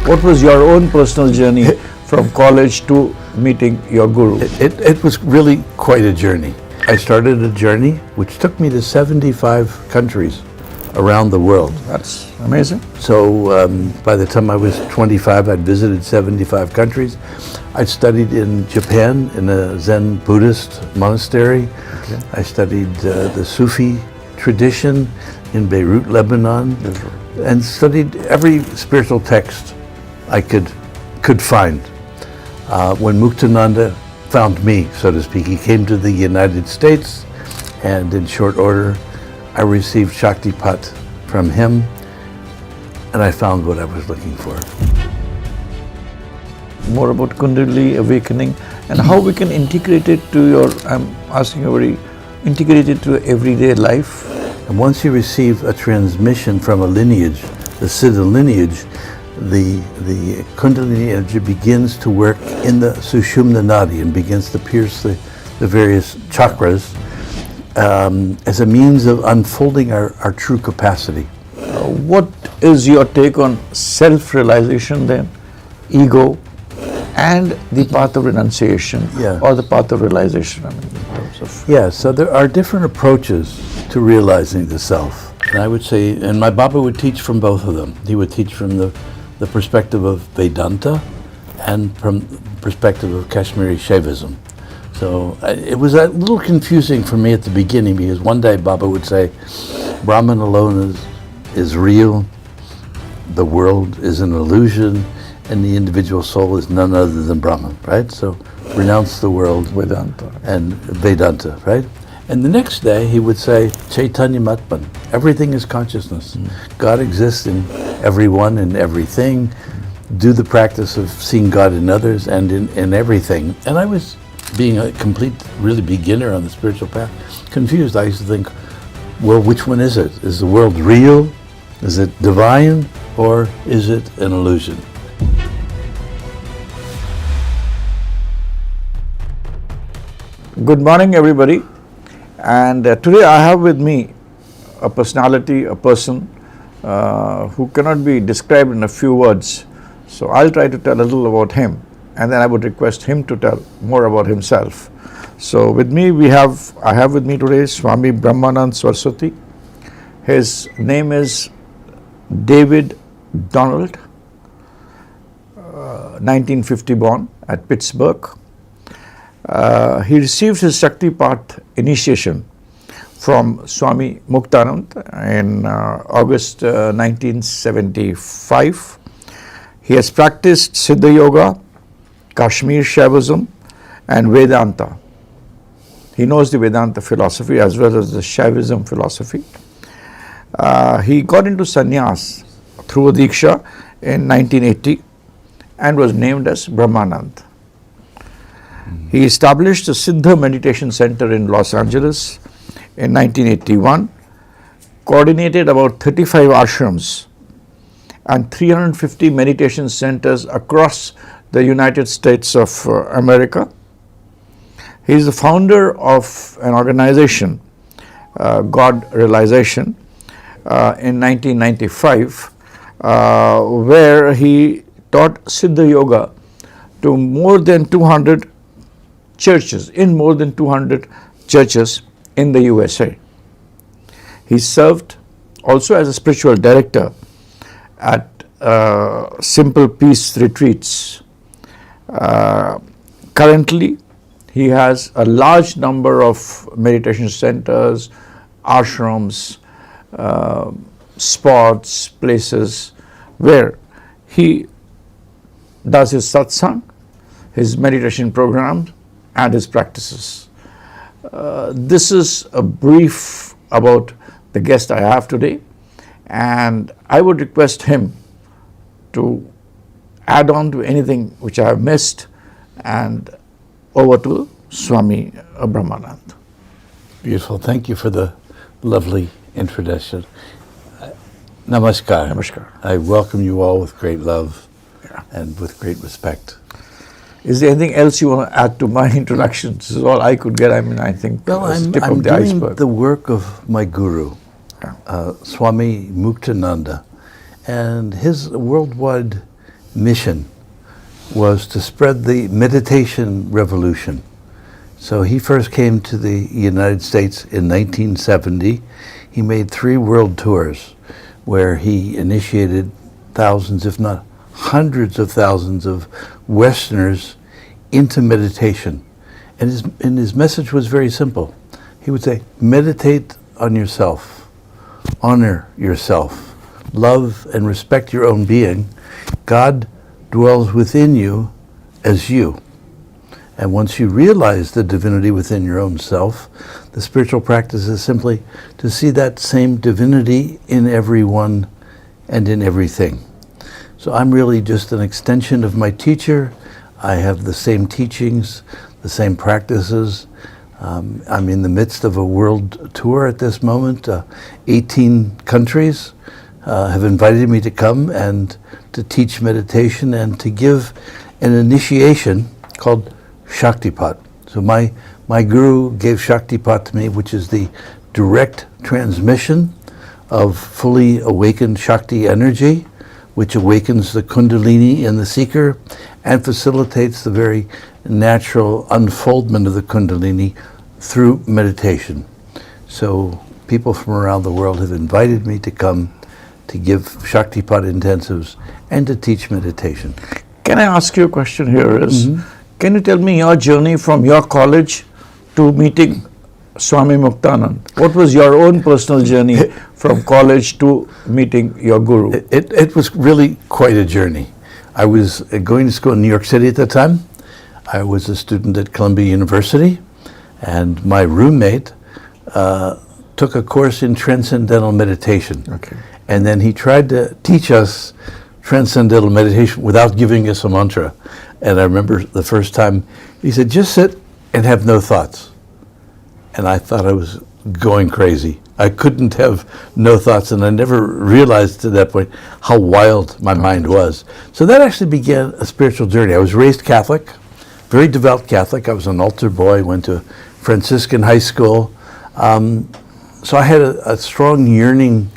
What was your own personal journey from college to meeting your guru? It was really quite a journey. I started a journey which took me to 75 countries around the world. That's amazing. So by the time I was 25, I'd visited 75 countries. I studied in Japan in a Zen Buddhist monastery. Okay. I studied the Sufi tradition in Beirut, Lebanon, and studied every spiritual text I could find. When Muktananda found me, so to speak, he came to the United States, and in short order, I received Shaktipat from him, and I found what I was looking for. More about Kundalini awakening and how we can integrate it to your, I'm asking you integrate it to everyday life. And once you receive a transmission from a lineage, the Siddha lineage, the Kundalini energy begins to work in the Sushumna Nadi and begins to pierce the various chakras as a means of unfolding our true capacity. What is your take on self-realization then, ego, and the path of renunciation, or the path of realization? I mean, in terms of so there are different approaches to realizing the self. And I would say, and my Baba would teach from both of them. He would teach from the perspective of Vedanta and from the perspective of Kashmiri Shaivism. So it was a little confusing for me at the beginning, because one day Baba would say, Brahman alone is real, the world is an illusion, and the individual soul is none other than Brahman, right? So renounce the world, Vedanta. And Vedanta, right? And the next day he would say, Chaitanya Matman, everything is consciousness. God exists in everyone and everything. Do the practice of seeing God in others and in everything. And I was, being a complete, really beginner on the spiritual path, confused. I used to think, well, which one is it? Is the world real? Is it divine? Or is it an illusion? Good morning, everybody. And today I have with me a personality, a person who cannot be described in a few words. So I'll try to tell a little about him, and then I would request him to tell more about himself. So with me I have with me today Swami Brahmananda Saraswati. His name is David Donald, 1950 born at Pittsburgh. He received his Shaktipat initiation from Swami Muktananda in August 1975. He has practiced Siddha Yoga, Kashmir Shaivism, and Vedanta. He knows the Vedanta philosophy as well as the Shaivism philosophy. He got into sannyas through a Diksha in 1980 and was named as Brahmananda. He established a Siddha Meditation Center in Los Angeles in 1981, coordinated about 35 ashrams and 350 meditation centers across the United States of America. He is the founder of an organization, God Realization, in 1995, where he taught Siddha Yoga to more than 200 churches, in more than 200 churches in the USA. He served also as a spiritual director at Simple Peace retreats. Currently, he has a large number of meditation centers, ashrams, spots, places where he does his satsang, his meditation programs, and his practices. This is a brief about the guest I have today, and I would request him to add on to anything which I have missed, and over to Swami Brahmananda. Beautiful. Thank you for the lovely introduction. Namaskar. Namaskar. I welcome you all with great love and with great respect. Is there anything else you want to add to my introduction? This is all I could get. I mean, I think I'm tip of the doing iceberg. The work of my guru, Swami Muktananda, and his worldwide mission was to spread the meditation revolution. So he first came to the United States in 1970. He made 3 world tours where he initiated thousands, if not hundreds of thousands of Westerners into meditation. And his message was very simple. He would say, meditate on yourself, honor yourself, love and respect your own being. God dwells within you as you. And once you realize the divinity within your own self, the spiritual practice is simply to see that same divinity in everyone and in everything. So I'm really just an extension of my teacher. I have the same teachings, the same practices. I'm in the midst of a world tour at this moment. 18 countries have invited me to come and to teach meditation and to give an initiation called Shaktipat. So my guru gave Shaktipat to me, which is the direct transmission of fully awakened Shakti energy, which awakens the Kundalini in the seeker and facilitates the very natural unfoldment of the Kundalini through meditation. So people from around the world have invited me to come to give Shaktipat intensives and to teach meditation. Can I ask you a question here is, can you tell me your journey from your college to meeting Swami Muktanand? What was your own personal journey from college to meeting your guru? It was really quite a journey. I was going to school in New York City at the time. I was a student at Columbia University, and my roommate took a course in transcendental meditation. Okay. And then he tried to teach us transcendental meditation without giving us a mantra. And I remember the first time he said, just sit and have no thoughts. And I thought I was going crazy. I couldn't have no thoughts, and I never realized to that point how wild my mind was. So that actually began a spiritual journey. I was raised Catholic, very devout Catholic. I was an altar boy, went to Franciscan high school. So I had a strong yearning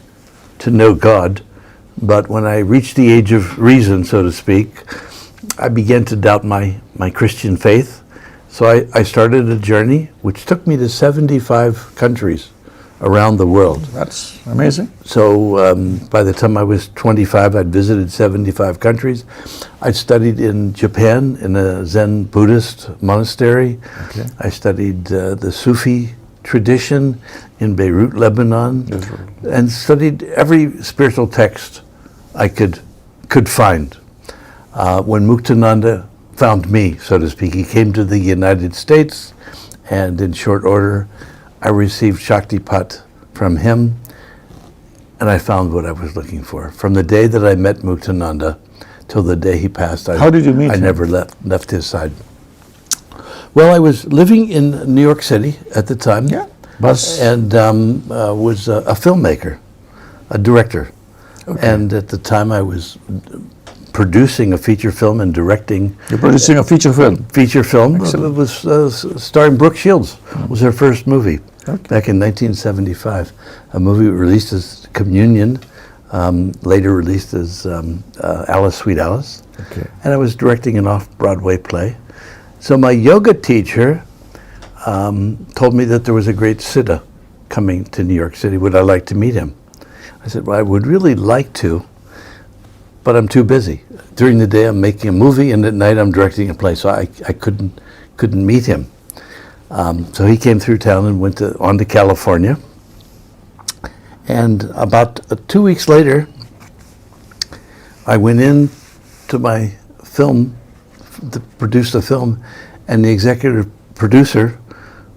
to know God, but when I reached the age of reason, so to speak, I began to doubt my Christian faith. So I started a journey which took me to 75 countries around the world. That's amazing. So by the time I was 25, I'd visited 75 countries. I'd studied in Japan in a Zen Buddhist monastery. Okay. I studied the Sufi tradition in Beirut, Lebanon, and studied every spiritual text I could find. When Muktananda found me, so to speak, he came to the United States, and in short order, I received Shaktipat from him, and I found what I was looking for. From the day that I met Muktananda till the day he passed, How did you meet I him? never left his side. Well, I was living in New York City at the time, and was a filmmaker, a director. Okay. And at the time I was producing a feature film and directing. You're producing a feature film? Feature film. Excellent. It was starring Brooke Shields. It was her first movie back in 1975. A movie released as Communion, later released as Alice, Sweet Alice. Okay. And I was directing an off-Broadway play. So my yoga teacher told me that there was a great siddha coming to New York City. Would I like to meet him? I said, well, I would really like to, but I'm too busy. During the day I'm making a movie, and at night I'm directing a play, so I couldn't meet him. So he came through town and went on to California. And about 2 weeks later, I went in to my film to produce the film, and the executive producer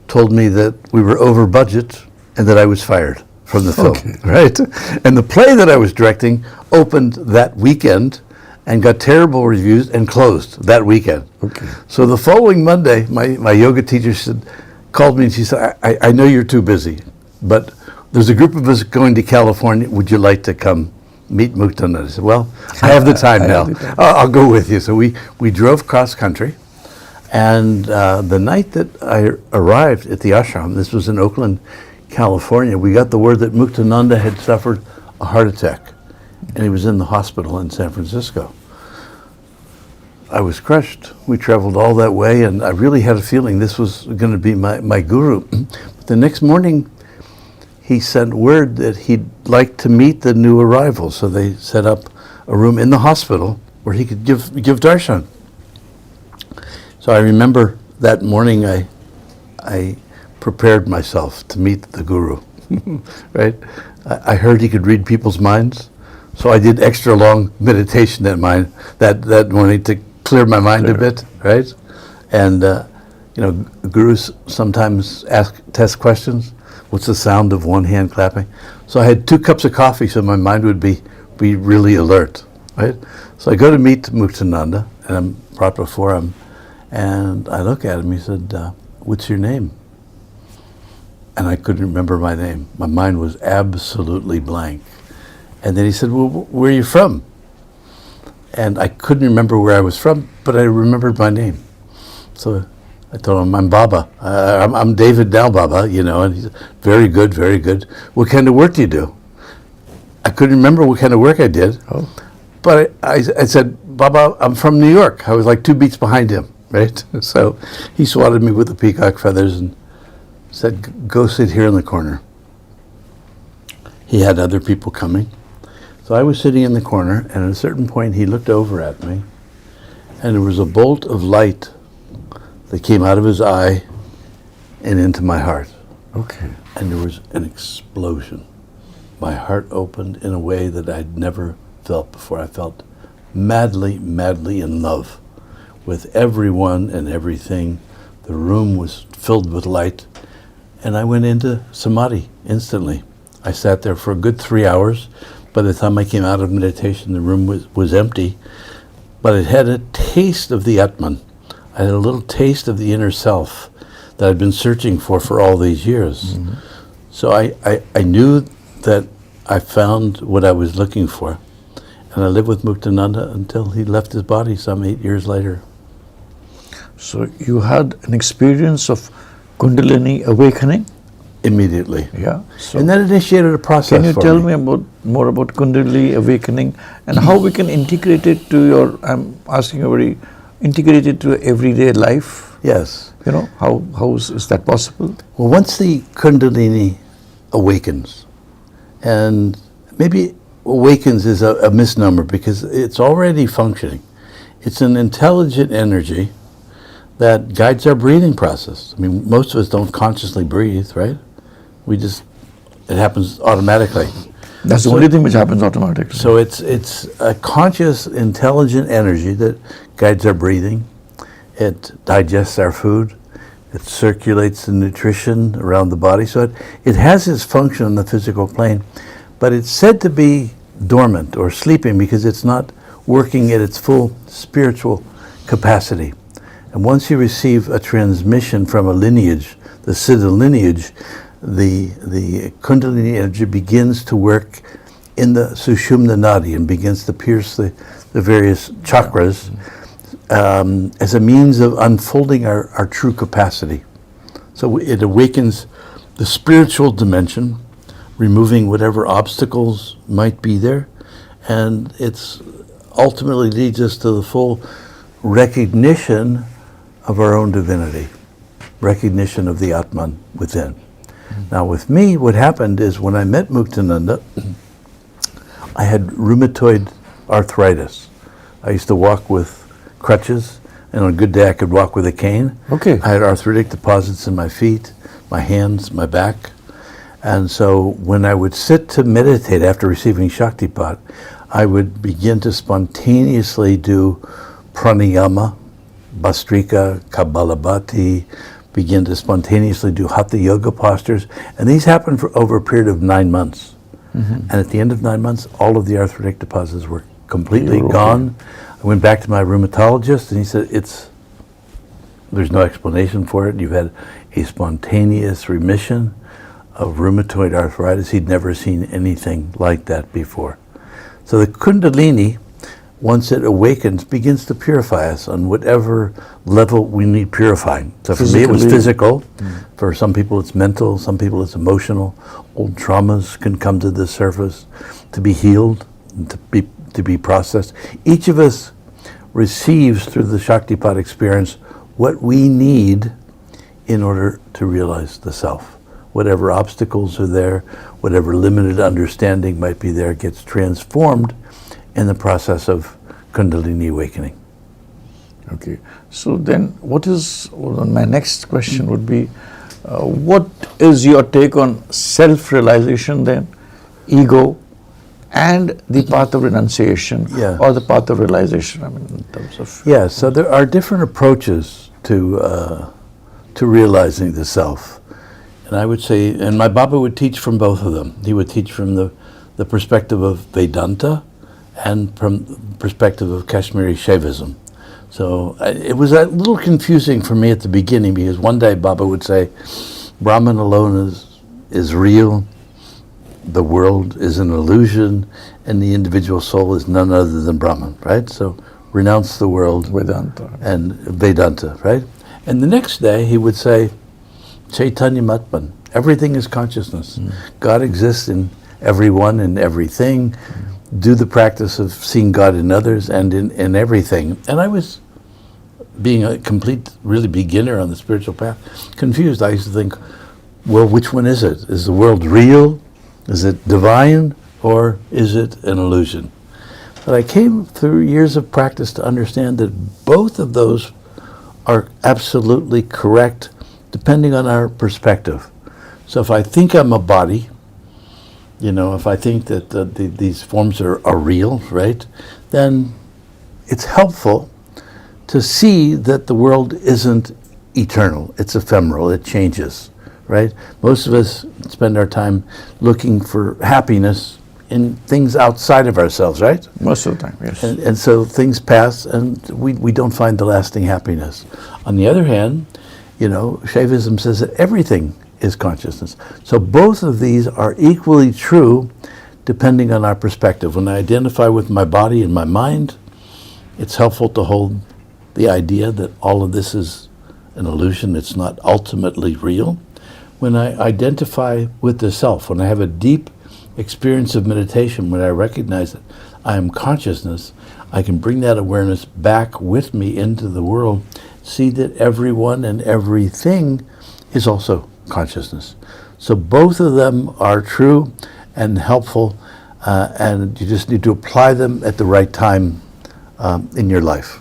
told me that we were over budget and that I was fired from the film, right? And the play that I was directing opened that weekend and got terrible reviews and closed that weekend. Okay. So the following Monday, my yoga teacher called me and she said, I know you're too busy, but there's a group of us going to California. Would you like to come meet Muktananda? I said, well, I have the time now. I'll go with you. So we drove cross country. And the night that I arrived at the ashram, this was in Oakland, California, we got the word that Muktananda had suffered a heart attack, and he was in the hospital in San Francisco. I was crushed. We traveled all that way, and I really had a feeling this was going to be my guru. But the next morning, he sent word that he'd like to meet the new arrival. So they set up a room in the hospital where he could give darshan. So I remember that morning I prepared myself to meet the guru, right? I heard he could read people's minds, so I did extra long meditation that morning to clear my mind a bit, right? And gurus sometimes test questions. What's the sound of one hand clapping? So I had 2 cups of coffee, so my mind would be really alert, right? So I go to meet Muktananda, and I'm brought before him, and I look at him. He said, "What's your name?" And I couldn't remember my name. My mind was absolutely blank. And then he said, "Well, where are you from?" And I couldn't remember where I was from, but I remembered my name. So I told him, "I'm Baba. I'm David Nowe, Baba," and he said, "Very good, very good. What kind of work do you do?" I couldn't remember what kind of work I did. Oh. But I said, "Baba, I'm from New York." I was like 2 beats behind him, right? So he swatted me with the peacock feathers and said, "Go sit here in the corner." He had other people coming. So I was sitting in the corner, and at a certain point he looked over at me, and there was a bolt of light that came out of his eye and into my heart. Okay. And there was an explosion. My heart opened in a way that I'd never felt before. I felt madly, madly in love with everyone and everything. The room was filled with light, and I went into samadhi instantly. I sat there for a good 3 hours. By the time I came out of meditation, the room was empty, but it had a taste of the Atman. I had a little taste of the inner self that I'd been searching for all these years. Mm-hmm. So I knew that I found what I was looking for, and I lived with Muktananda until he left his body some 8 years later. So you had an experience of Kundalini awakening? Immediately. Yeah. So and that initiated a process. Can you tell me more about Kundalini awakening and how we can integrate it to I'm asking you integrate it to everyday life? Yes. How is that possible? Well, once the Kundalini awakens, and maybe awakens is a misnomer because it's already functioning. It's an intelligent energy that guides our breathing process. I mean, most of us don't consciously breathe, right? It happens automatically. That's the only thing which happens automatically. So it's a conscious, intelligent energy that guides our breathing. It digests our food. It circulates the nutrition around the body. So it has its function on the physical plane, but it's said to be dormant or sleeping because it's not working at its full spiritual capacity. And once you receive a transmission from a lineage, the Siddha lineage, the Kundalini energy begins to work in the Sushumna Nadi and begins to pierce the various chakras as a means of unfolding our true capacity. So it awakens the spiritual dimension, removing whatever obstacles might be there, and it's ultimately leads us to the full recognition of our own divinity, recognition of the Atman within. Now with me, what happened is when I met Muktananda, I had rheumatoid arthritis. I used to walk with crutches, and on a good day I could walk with a cane. Okay. I had arthritic deposits in my feet, my hands, my back. And so when I would sit to meditate after receiving Shaktipat, I would begin to spontaneously do pranayama, Bhastrika, Kapalabhati, begin to spontaneously do Hatha Yoga postures. And these happened for over a period of 9 months. Mm-hmm. And at the end of 9 months, all of the arthritic deposits were completely gone. I went back to my rheumatologist and he said, there's no explanation for it. You've had a spontaneous remission of rheumatoid arthritis. He'd never seen anything like that before. So the Kundalini, once it awakens, begins to purify us on whatever level we need purifying. So for me, it was physical. For some people, it's mental. Some people, it's emotional. Old traumas can come to the surface to be healed, and to be processed. Each of us receives through the Shaktipat experience what we need in order to realize the self. Whatever obstacles are there, whatever limited understanding might be there, gets transformed in the process of Kundalini awakening. Okay. So then my next question would be, what is your take on self-realization then, ego, and the path of renunciation, Yeah. or the path of realization, I mean, in terms of... Yeah, so there are different approaches to realizing the self. And I would say, and my Baba would teach from both of them. He would teach from the perspective of Vedanta and from the perspective of Kashmiri Shaivism. So it was a little confusing for me at the beginning, because one day Baba would say, Brahman alone is real, the world is an illusion, and the individual soul is none other than Brahman, right? So renounce the world. Vedanta. And Vedanta, right? And the next day he would say, Chaitanya Matman, everything is consciousness. God exists in everyone and everything. Do the practice of seeing God in others and in everything. And I was, being a complete, really beginner on the spiritual path, confused. I used to think, well, which one is it? Is the world real? Is it divine? Or is it an illusion? But I came through years of practice to understand that both of those are absolutely correct, depending on our perspective. So if I think I'm a body, if I think that these forms are real, right, then it's helpful to see that the world isn't eternal. It's ephemeral. It changes, right? Most of us spend our time looking for happiness in things outside of ourselves, right? Most of the time, yes. And so things pass, and we don't find the lasting happiness. On the other hand, Shaivism says that everything is consciousness. So both of these are equally true depending on our perspective. When I identify with my body and my mind, it's helpful to hold the idea that all of this is an illusion, it's not ultimately real. When I identify with the self, when I have a deep experience of meditation, when I recognize that I am consciousness, I can bring that awareness back with me into the world, see that everyone and everything is also consciousness. So both of them are true and helpful, and you just need to apply them at the right time in your life.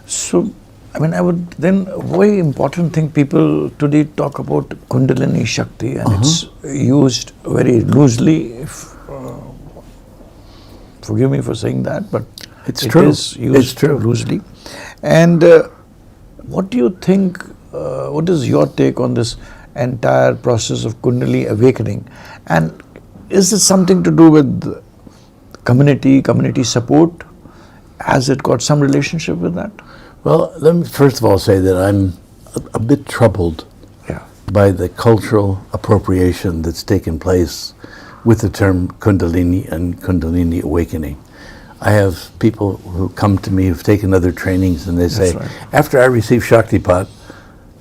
So, I would then, very important thing, people today talk about Kundalini Shakti, and it's used very loosely. Forgive me for saying that, but It's it true. is used It's true. loosely. And what do you think, what is your take on this entire process of Kundalini awakening? And is it something to do with community support? Has it got some relationship with that? Well, let me first of all say that I'm a bit troubled by the cultural appropriation that's taken place with the term Kundalini and Kundalini awakening. I have people who come to me who've taken other trainings, and they say, after I receive Shaktipat,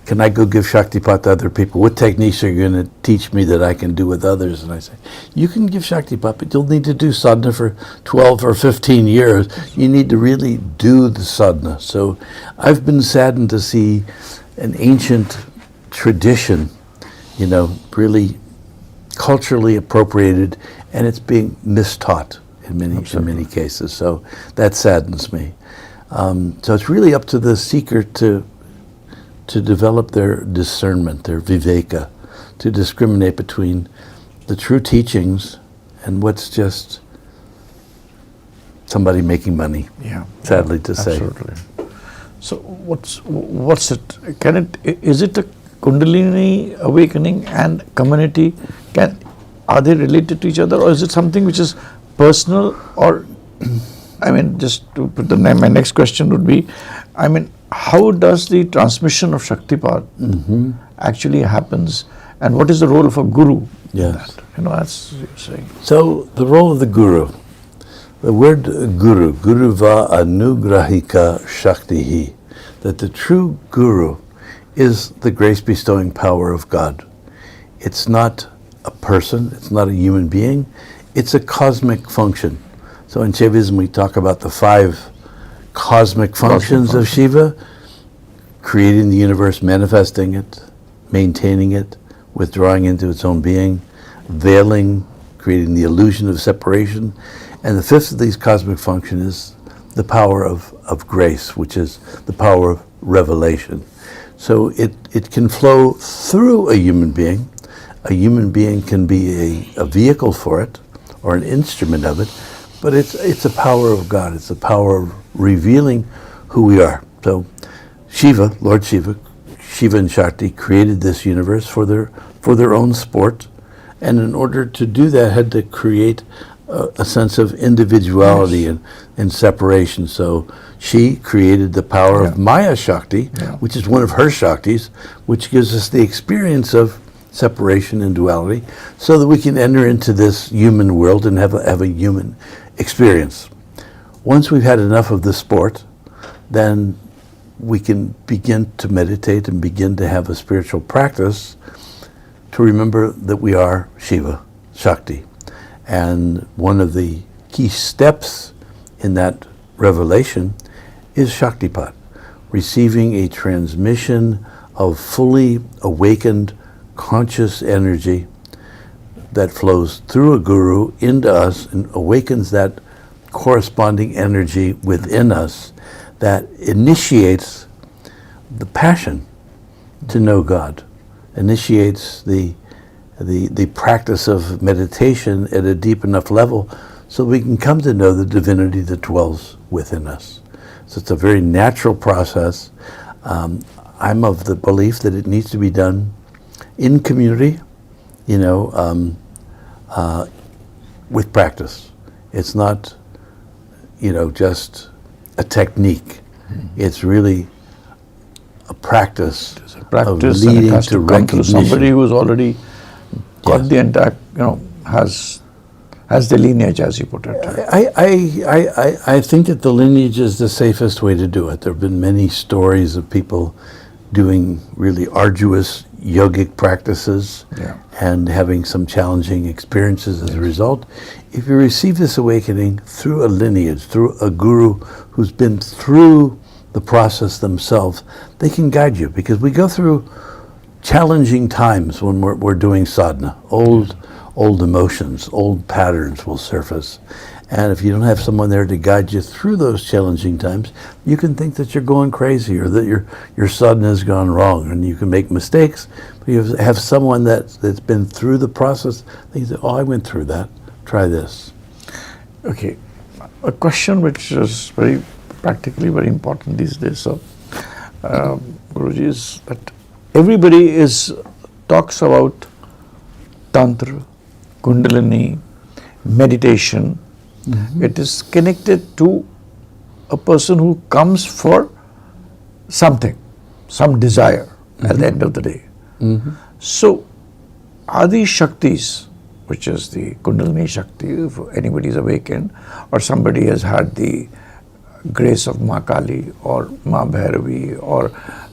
can I go give Shaktipat to other people? What techniques are you going to teach me that I can do with others? And I say, you can give Shaktipat, but you'll need to do sadhana for 12 or 15 years. You need to really do the sadhana. So I've been saddened to see an ancient tradition, really culturally appropriated, and it's being mistaught in many cases. So that saddens me. So it's really up to the seeker to develop their discernment, their viveka, to discriminate between the true teachings and what's just somebody making money. Sadly to say. Absolutely. So what's it? Is it a Kundalini awakening and community? Are they related to each other, or is it something which is personal? Or just to put my next question would be, how does the transmission of Shaktipat actually happens, and what is the role of a guru? Yes. That's what you're saying. So the role of the guru, the word guru, guruva anugrahika shaktihi, that the true guru is the grace bestowing power of God. It's not a person, it's not a human being, it's a cosmic function. So in Shaivism we talk about the 5 cosmic functions of Shiva: creating the universe, manifesting it, maintaining it, withdrawing into its own being, veiling, creating the illusion of separation. And the 5th of these cosmic functions is the power of grace, which is the power of revelation. So it can flow through a human being. A human being can be a vehicle for it, or an instrument of it, but it's a power of God. It's the power of revealing who we are. So Shiva, Lord Shiva, Shiva and Shakti created this universe for their own sport, and in order to do that had to create a sense of individuality and separation. So she created the power of Maya Shakti, which is one of her Shaktis, which gives us the experience of separation and duality, so that we can enter into this human world and have a human experience. Once we've had enough of the sport, then we can begin to meditate and begin to have a spiritual practice to remember that we are Shiva, Shakti. And one of the key steps in that revelation is Shaktipat, receiving a transmission of fully awakened conscious energy that flows through a guru into us and awakens that corresponding energy within us that initiates the passion to know God, initiates the practice of meditation at a deep enough level so we can come to know the divinity that dwells within us. So it's a very natural process. I'm of the belief that it needs to be done in community, with practice. It's not, just a technique. It's really a practice. It's a practice, of and leading it has to come through somebody who's already got the entire, has the lineage, as you put it. I think that the lineage is the safest way to do it. There have been many stories of people doing really arduous yogic practices and having some challenging experiences as a result. If you receive this awakening through a lineage, through a guru who's been through the process themselves, they can guide you, because we go through challenging times when we're doing sadhana. Old emotions, old patterns will surface. And if you don't have someone there to guide you through those challenging times, you can think that you're going crazy or that your sadhana has gone wrong, and you can make mistakes. But you have someone that's been through the process. They say, I went through that. Try this. Okay. A question which is very practically very important these days. So, Guruji, is that everybody talks about Tantra, Kundalini, meditation. Mm-hmm. It is connected to a person who comes for something, some desire at the end of the day. Mm-hmm. So, are these Shaktis, which is the Kundalini Shakti, if anybody is awakened, or somebody has had the grace of Ma Kali or Ma Bhairavi or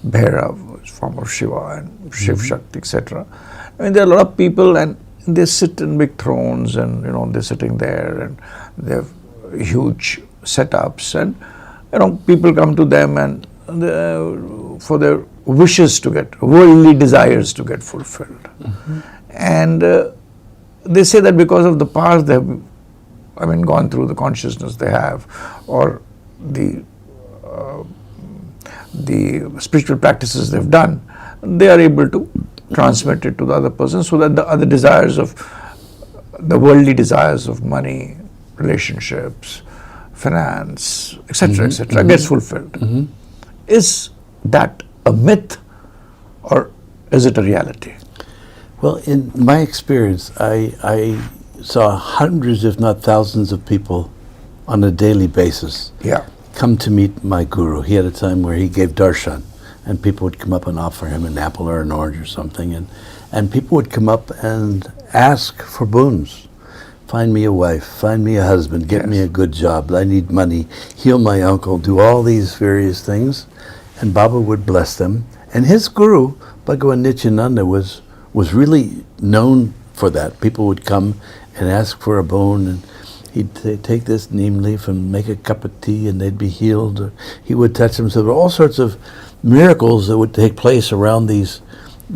Bhairav, form of Shiva and Shiv Shakti, etc. I mean, there are a lot of people, and they sit in big thrones, and they're sitting there, and they have huge setups, and people come to them and for their wishes to get, worldly desires to get fulfilled. Mm-hmm. And they say that because of the past they have, gone through the consciousness they have, or the spiritual practices they've done, they are able to transmit it to the other person, so that the other desires of the worldly desires of money, relationships, finance, etc., etc., gets fulfilled. Mm-hmm. Is that a myth, or is it a reality? Well, in my experience, I saw hundreds, if not thousands, of people on a daily basis come to meet my guru. He had a time where he gave darshan, and people would come up and offer him an apple or an orange or something, and people would come up and ask for boons. Find me a wife, find me a husband, get me a good job, I need money, heal my uncle, do all these various things. And Baba would bless them. And his guru, Bhagavan Nityananda, was really known for that. People would come and ask for a boon, he'd take this neem leaf and make a cup of tea and they'd be healed. Or he would touch them. So there were all sorts of miracles that would take place around these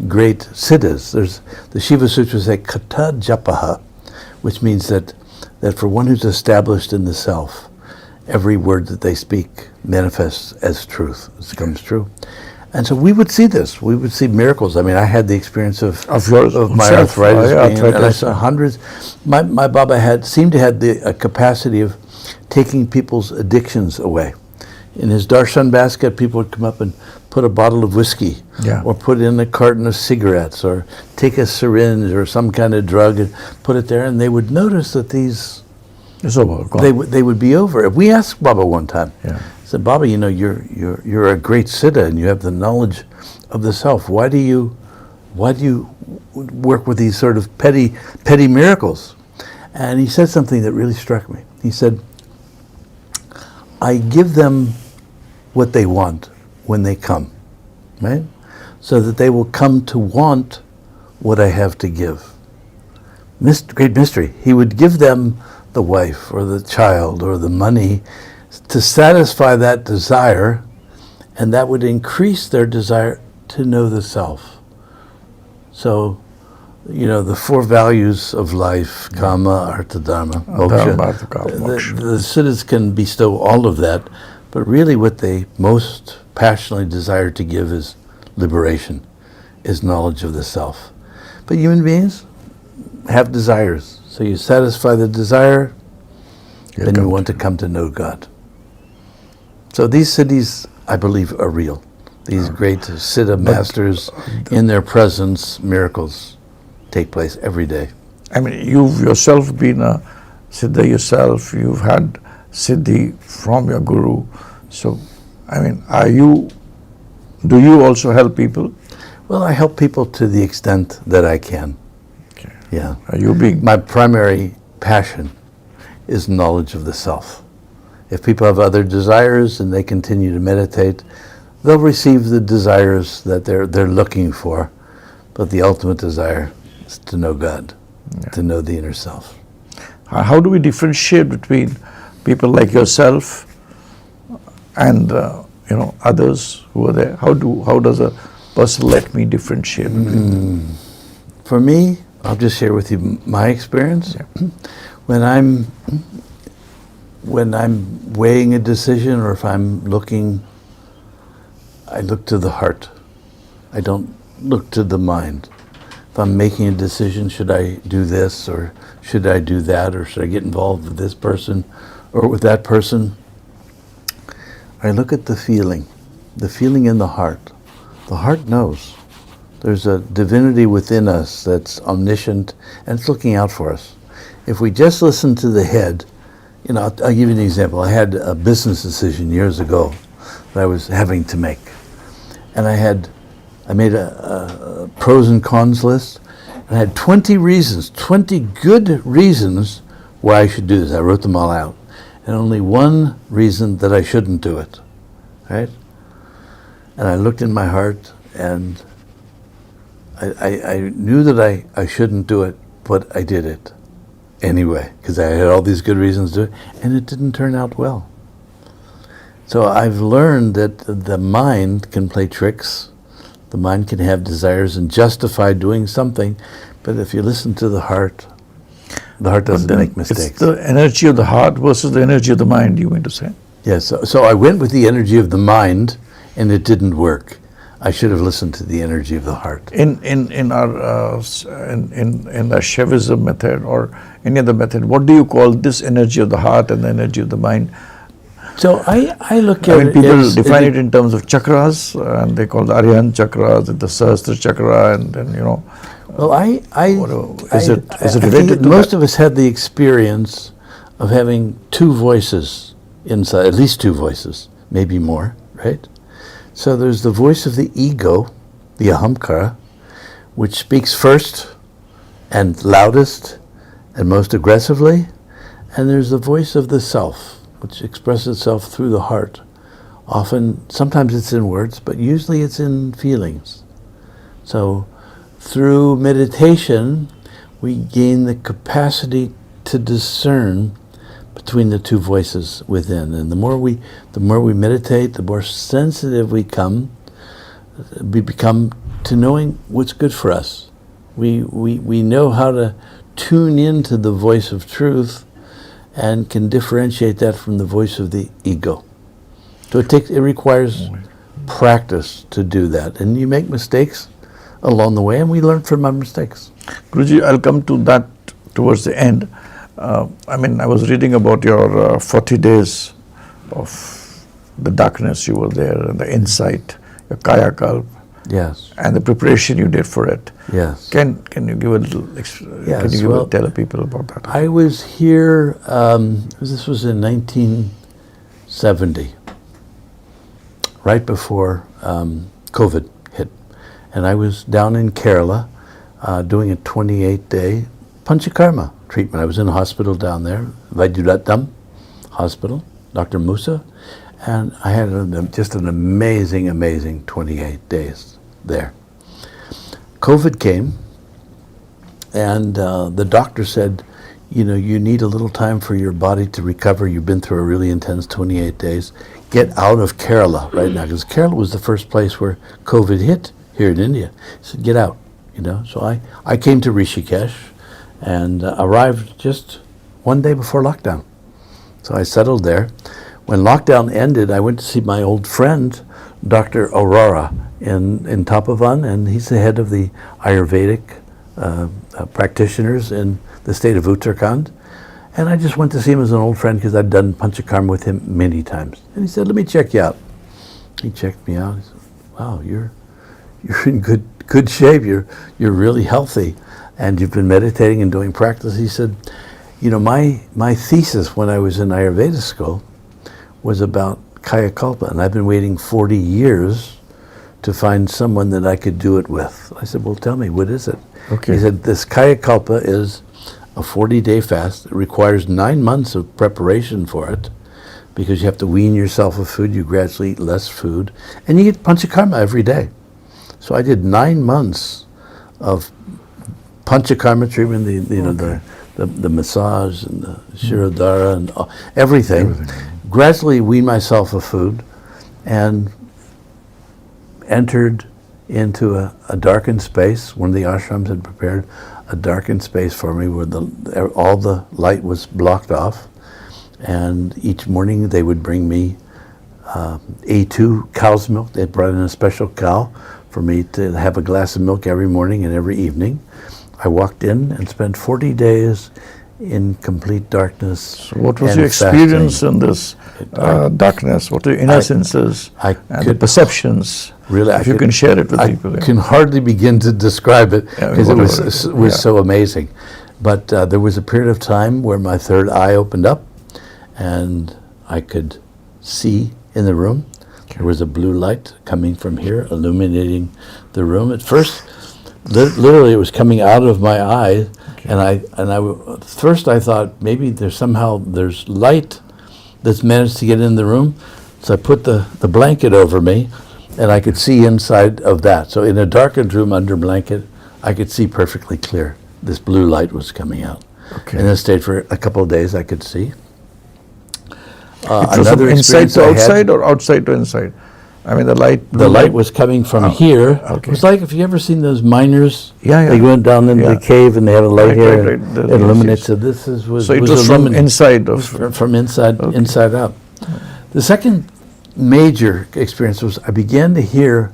great siddhas. There's the Shiva Sutras say kata japaha, which means that for one who's established in the self, every word that they speak manifests as truth. It becomes true. And so we would see this. We would see miracles. I mean, I had the experience of my arthritis, and I saw hundreds. My Baba seemed to have the capacity of taking people's addictions away. In his darshan basket, people would come up and put a bottle of whiskey, or put in a carton of cigarettes, or take a syringe or some kind of drug and put it there, and they would notice that these they would be over. We asked Baba one time. I said, Baba, you're a great siddha and you have the knowledge of the self. Why do you work with these sort of petty miracles? And he said something that really struck me. He said, I give them what they want when they come, right? So that they will come to want what I have to give. Great mystery. He would give them the wife or the child or the money to satisfy that desire, and that would increase their desire to know the self. So, the four values of life, kama, artha, dharma, moksha. The siddhas can bestow all of that, but really what they most passionately desire to give is liberation, is knowledge of the self. But human beings have desires. So you satisfy the desire, then you want to come to know God. So these siddhis, I believe, are real. These great siddha masters, in their presence, miracles take place every day. I mean, you've yourself been a siddha yourself. You've had siddhi from your guru. So, I mean, do you also help people? Well, I help people to the extent that I can. Okay. Yeah. My primary passion is knowledge of the self. If people have other desires and they continue to meditate, they'll receive the desires that they're looking for, but the ultimate desire is to know God, to know the inner self. How do we differentiate between people like yourself and others who are there? How does a person like me differentiate? For me, I'll just share with you my experience. When I'm weighing a decision, or if I'm looking, I look to the heart. I don't look to the mind. If I'm making a decision, should I do this, or should I do that, or should I get involved with this person or with that person? I look at the feeling in the heart. The heart knows. There's a divinity within us that's omniscient, and it's looking out for us. If we just listen to the head, I'll give you an example. I had a business decision years ago that I was having to make. And I made a pros and cons list, and I had 20 good reasons why I should do this. I wrote them all out. And only one reason that I shouldn't do it, right? And I looked in my heart, and I knew that I shouldn't do it, but I did it anyway, because I had all these good reasons to do it, and it didn't turn out well. So I've learned that the mind can play tricks. The mind can have desires and justify doing something, but if you listen to the heart doesn't make mistakes. It's the energy of the heart versus the energy of the mind, you mean to say? Yes, so I went with the energy of the mind, and it didn't work. I should have listened to the energy of the heart. In our Shaivism method or any other method, what do you call this energy of the heart and the energy of the mind? So I look at it. People define it in terms of chakras, and they call the Aryan chakras, the Sahasra chakra, and then Well, is it related to most of us had the experience of having two voices inside, at least two voices, maybe more, right? So there's the voice of the ego, the ahamkara, which speaks first and loudest and most aggressively, and there's the voice of the self, which expresses itself through the heart. Sometimes it's in words, but usually it's in feelings. So through meditation, we gain the capacity to discern between the two voices within. And the more we meditate, the more sensitive we become to knowing what's good for us. We know how to tune into the voice of truth and can differentiate that from the voice of the ego. So it requires practice to do that. And you make mistakes along the way, and we learn from our mistakes. Guruji, I'll come to that towards the end. I was reading about your 40 days of the darkness you were there, and the insight, your Kaya Kalp. Yes. And the preparation you did for it. Yes. Can you give a little? Tell people about that? I was here. This was in 1970, right before COVID hit, and I was down in Kerala doing a 28-day panchakarma treatment. I was in a hospital down there, Vaidyarattam Hospital, Dr. Musa, and I had just an amazing 28 days there. COVID came, and the doctor said, you need a little time for your body to recover. You've been through a really intense 28 days. Get out of Kerala right now, because Kerala was the first place where COVID hit here in India. He said, get out, So I came to Rishikesh and arrived just one day before lockdown. So I settled there. When lockdown ended, I went to see my old friend, Dr. Aurora, in Tapovan, and he's the head of the Ayurvedic practitioners in the state of Uttarakhand. And I just went to see him as an old friend because I'd done panchakarma with him many times. And he said, let me check you out. He checked me out. He said, wow, you're in good shape. You're really healthy, and you've been meditating and doing practice. He said, my thesis when I was in Ayurveda school was about Kaya Kalpa, and I've been waiting 40 years to find someone that I could do it with. I said, well, tell me, what is it? Okay. He said, this Kaya Kalpa is a 40-day fast. It requires 9 months of preparation for it, because you have to wean yourself of food. You gradually eat less food, and you get panchakarma every day. So I did 9 months of panchakarma treatment, the massage and the shirodhara and everything. Gradually wean myself of food, and entered into a darkened space. One of the ashrams had prepared a darkened space for me where all the light was blocked off. And each morning they would bring me A2 cow's milk. They brought in a special cow for me to have a glass of milk every morning and every evening. I walked in and spent 40 days in complete darkness. So what was your experience in this darkness? What are your inner senses and the perceptions? Really, if you can share it with people. I can hardly begin to describe it because it was so amazing. But there was a period of time where my third eye opened up and I could see in the room. There was a blue light coming from here, illuminating the room. At first, literally, it was coming out of my eye, first I thought maybe there's light that's managed to get in the room. So I put the blanket over me, and I could see inside of that. So in a darkened room under blanket, I could see perfectly clear. This blue light was coming out. Okay. And then stayed for a couple of days. I could see. It was from inside to outside or outside to inside? I mean, the light was coming from here. Okay. It was like, if you ever seen those miners, Yeah. they went down into the cave and they had a light here. Right. It illuminates. So this was it was from inside of from inside out. The second major experience was I began to hear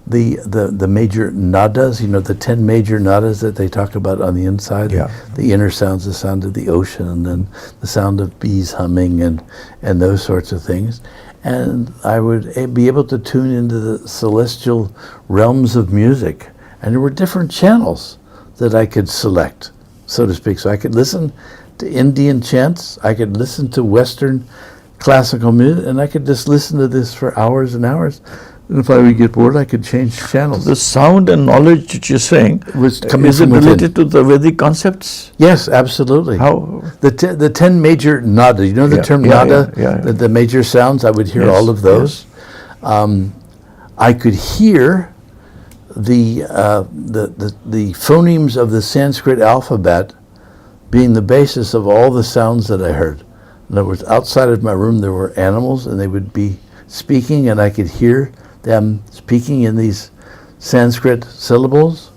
the major nadas, the 10 major nadas that they talk about on the inside. Yeah. The inner sounds, the sound of the ocean, and then the sound of bees humming and those sorts of things. And I would be able to tune into the celestial realms of music. And there were different channels that I could select, so to speak. So I could listen to Indian chants, I could listen to Western classical music, and I could just listen to this for hours and hours. And if I would get bored, I could change channels. the sound and knowledge that you're saying, Was coming is it from within. related to the Vedic concepts? Yes, absolutely. How? The 10 major nada, the term nada, yeah. The major sounds, I would hear Yes, all of those. I could hear the phonemes of the Sanskrit alphabet being the basis of all the sounds that I heard. In other words, outside of my room there were animals, and they would be speaking, and I could hear them speaking in these Sanskrit syllables.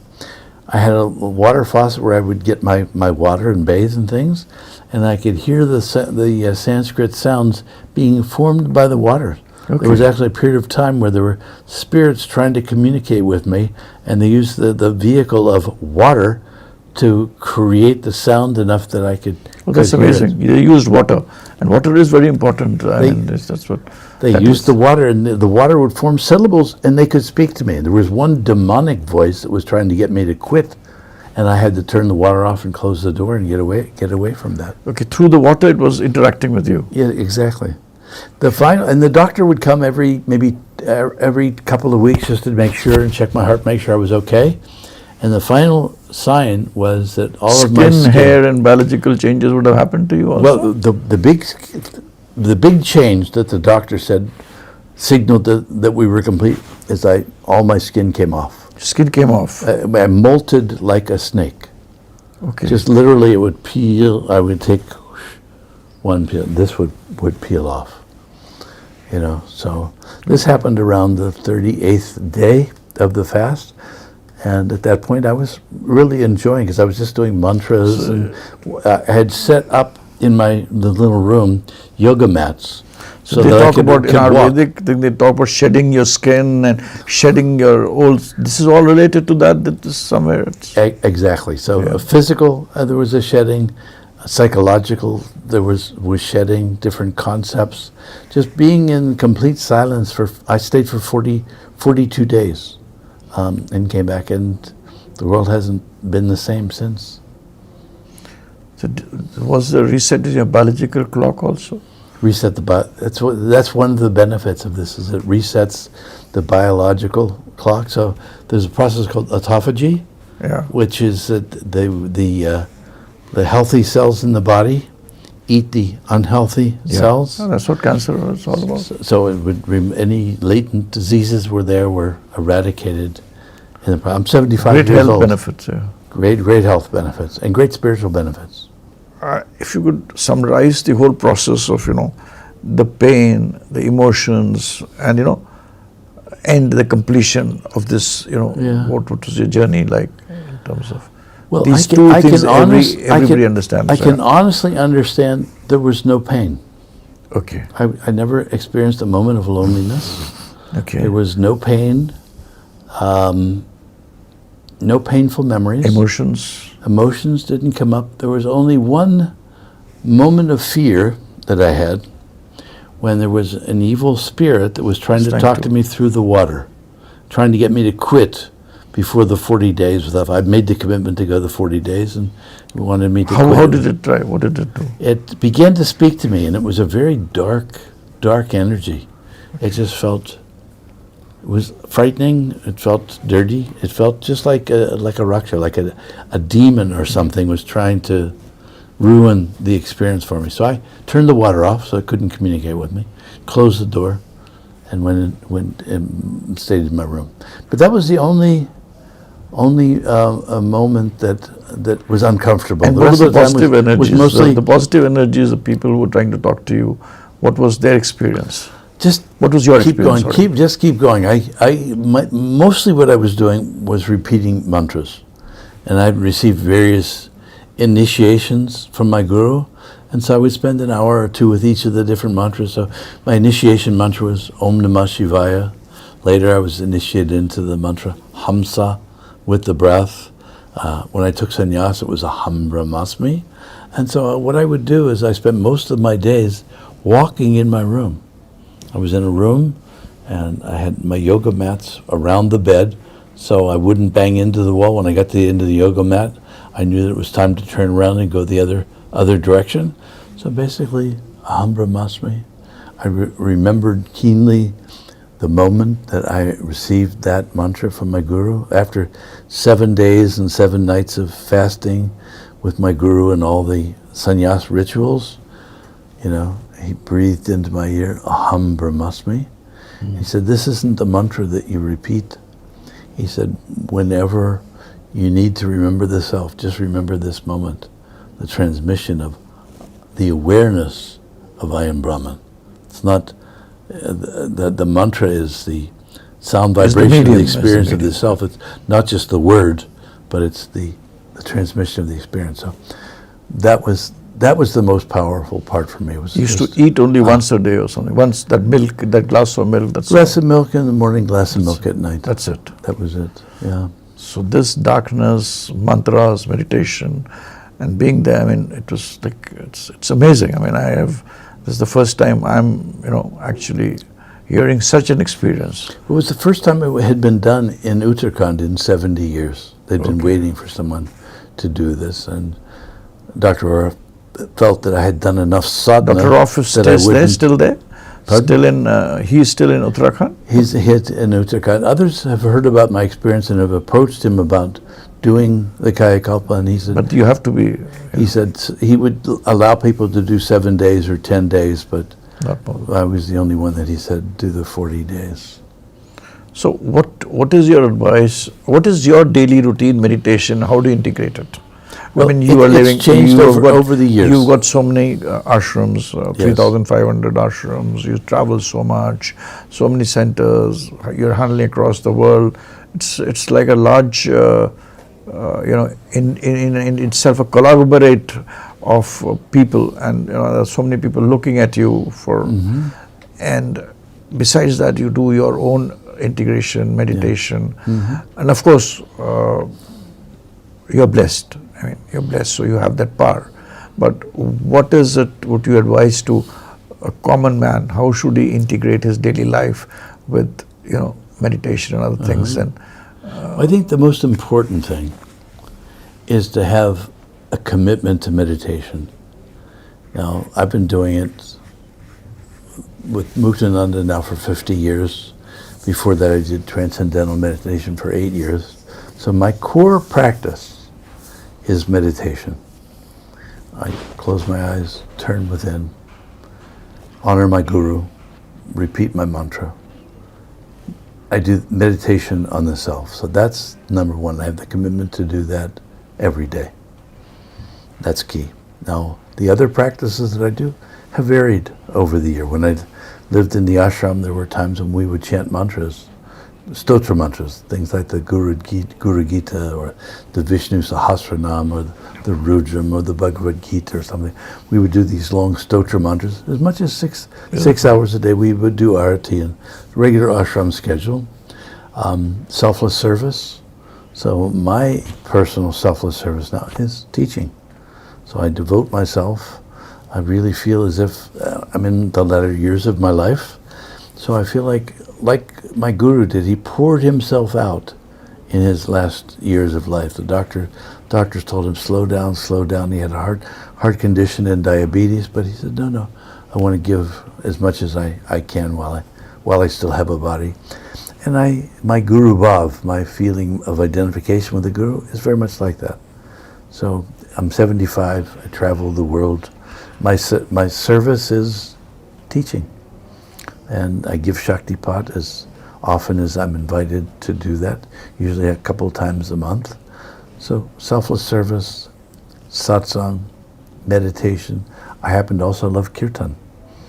I had a water faucet where I would get my water and bathe and things, and I could hear the Sanskrit sounds being formed by the water. Okay. There was actually a period of time where there were spirits trying to communicate with me, and they used the vehicle of water to create the sound enough that I could. Well, that's could hear it. amazing. You used water, and water is very important. That's what They that used is. the water, and the water would form syllables, and they could speak to me. There was one demonic voice that was trying to get me to quit, and I had to turn the water off and close the door and get away from that. Okay, through the water, it was interacting with you. Yeah, exactly. And the doctor would come every couple of weeks just to make sure and check my heart, make sure I was okay. And the final sign was that all of my skin, hair, and biological changes would have happened to you also. well, the big change that the doctor said signaled that we were complete is all my skin came off. Skin came off. I molted like a snake. Okay. Just literally, it would peel. I would take one peel. This would peel off. So this happened around the 38th day of the fast. And at that point, I was really enjoying, because I was just doing mantras, and I had set up in the little room yoga mats. So they talk about in Ayurvedic, they talk about shedding your skin and shedding your old. This is all related to that. That is somewhere. Exactly. So physical, there was a shedding. Psychological, there was shedding. Different concepts. Just being in complete silence I stayed for 42 days. And came back, and the world hasn't been the same since. So was the reset in your biological clock also? Reset that's one of the benefits of this, is it resets the biological clock. So there's a process called autophagy, which is that the healthy cells in the body eat the unhealthy cells. Oh, that's what cancer is all about. So it would any latent diseases were eradicated. I'm 75 great years health old. benefits. Yeah. Great health benefits and great spiritual benefits. If you could summarize the whole process of the pain, the emotions, and and the completion of this, what was your journey like in terms of these two things? Everybody understands. I can honestly understand there was no pain. Okay. I never experienced a moment of loneliness. Okay. There was no pain. No painful memories. Emotions didn't come up. There was only one moment of fear that I had, when there was an evil spirit that was trying to talk to me through the water, trying to get me to quit before the 40 days was up. I'd made the commitment to go the 40 days, and it wanted me to quit. How did it try? What did it do? It began to speak to me, and it was a very dark energy. It just felt... It was frightening. It felt dirty. It felt just like a raksha, like a demon or something was trying to ruin the experience for me. So I turned the water off so it couldn't communicate with me, closed the door, and went and stayed in my room. But that was the only a moment that was uncomfortable. And the what rest were of the time positive energies? was mostly The positive energies of people who were trying to talk to you. What was their experience? What was your experience? Keep going. Mostly what I was doing was repeating mantras, and I'd received various initiations from my guru, and so I would spend an hour or two with each of the different mantras. So my initiation mantra was Om Namah Shivaya. Later I was initiated into the mantra Hamsa with the breath. When I took sannyas, it was Aham Brahmasmi. And so what I would do is I spent most of my days walking in my room. I was in a room, and I had my yoga mats around the bed, so I wouldn't bang into the wall. When I got to the end of the yoga mat, I knew that it was time to turn around and go the other direction. So basically, Aham Brahmasmi. I remembered keenly the moment that I received that mantra from my guru. After 7 days and 7 nights of fasting with my guru and all the sannyas rituals, he breathed into my ear, Aham Brahmasmi. He said, this isn't a mantra that you repeat. He said, whenever you need to remember the self, just remember this moment, the transmission of the awareness of I am Brahman. It's not, the mantra is the sound It's the vibration of medium, the it's the experience of the medium. self. It's not just the word, but it's the transmission of the experience. So that was the most powerful part for me. Was You used to just eat only once a day or something. Once that milk, that glass of milk. That's glass of milk in the morning, glass of milk at night. That's it. That was it. Yeah. So this darkness, mantras, meditation, and being there, I mean, it was like it's amazing. I mean, this is the first time I'm actually hearing such an experience. It was the first time it had been done in Uttarakhand in 70 years. They'd been waiting for someone to do this, and Dr. Orff felt that I had done enough sadhana. Dr. Orff is still there? Pardon? He's still in Uttarakhand? He's hit in Uttarakhand. Others have heard about my experience and have approached him about doing the Kayakalpa, and he said, But you have to be... he said he would allow people to do 7 days or 10 days, but Not more. I was the only one that he said do the 40 days. So what is your advice? What is your daily routine meditation? How do you integrate it? Well, I mean, you are living... It's changed you have over the years. You've got so many ashrams, Yes. 3,500 ashrams. You travel so much, so many centers. You're handling across the world. It's like a large, in itself a conglomerate of people, and there's so many people looking at you for. And besides that, you do your own integration, meditation, and of course, you're blessed. I mean, you're blessed, so you have that power. But what is it, would you advise to a common man? How should he integrate his daily life with, meditation and other things? And I think the most important thing is to have a commitment to meditation. Now, I've been doing it with Muktananda now for 50 years. Before that, I did transcendental meditation for 8 years. So my core practice is meditation. I close my eyes, turn within, honor my guru, repeat my mantra. I do meditation on the self. So that's number one. I have the commitment to do that every day. That's key. Now, the other practices that I do have varied over the year. When I lived in the ashram, there were times when we would chant mantras, stotra mantras, things like the Guru Gita or the Vishnu Sahasranam or the Rudram or the Bhagavad Gita or something. We would do these long stotra mantras. As much as six hours a day, we would do arati and regular ashram schedule. Selfless service. So my personal selfless service now is teaching. So I devote myself. I really feel as if I'm in the latter years of my life. So I feel like my guru did, he poured himself out in his last years of life. The doctors told him, slow down. He had a heart condition and diabetes, but he said, no, I want to give as much as I can while I still have a body. And my guru bhav, my feeling of identification with the guru is very much like that. So I'm 75, I travel the world. My service is teaching. And I give Shaktipat as often as I'm invited to do that, usually a couple times a month. So selfless service, satsang, meditation. I happen to also love kirtan.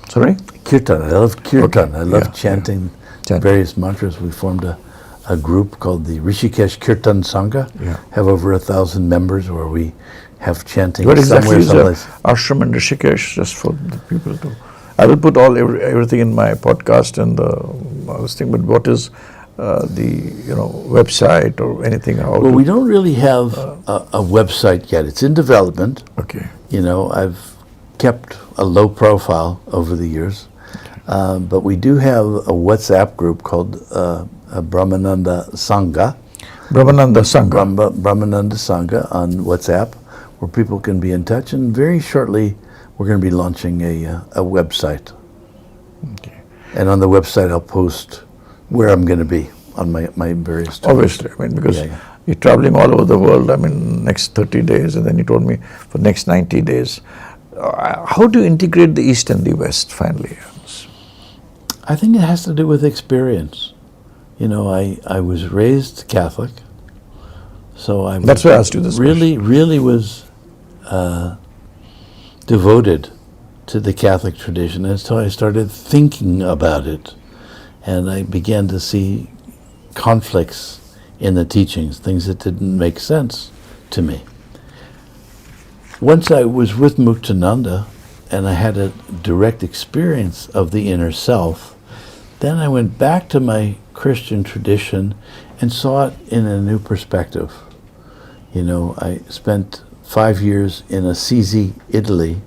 sorry? Kirtan, I love kirtan. Okay. I love Yeah, chanting Chanting. various mantras. We formed a group called the Rishikesh Kirtan Sangha. Yeah. Have over 1,000 members where we have chanting What exactly somewhere, is someplace. ashram in Rishikesh, just for the people to... I will put everything in my podcast and this thing, but what is the website or anything? Well, we don't really have a website yet. It's in development. Okay. I've kept a low profile over the years, but we do have a WhatsApp group called Brahmananda Sangha. Brahmananda Sangha. Brahmananda Sangha on WhatsApp, where people can be in touch, and very shortly we're going to be launching a website. Okay. And on the website I'll post where I'm going to be on my various tours. Obviously, I mean, because Yeah. you're traveling all over the world, I mean, next 30 days, and then you told me for next 90 days. How do you integrate the East and the West, finally? I think it has to do with experience. I was raised Catholic, so I was That's why I asked you this really was devoted to the Catholic tradition. And so I started thinking about it, and I began to see conflicts in the teachings, things that didn't make sense to me. Once I was with Muktananda and I had a direct experience of the inner self, then I went back to my Christian tradition and saw it in a new perspective. You know, I spent 5 years in Assisi, Italy,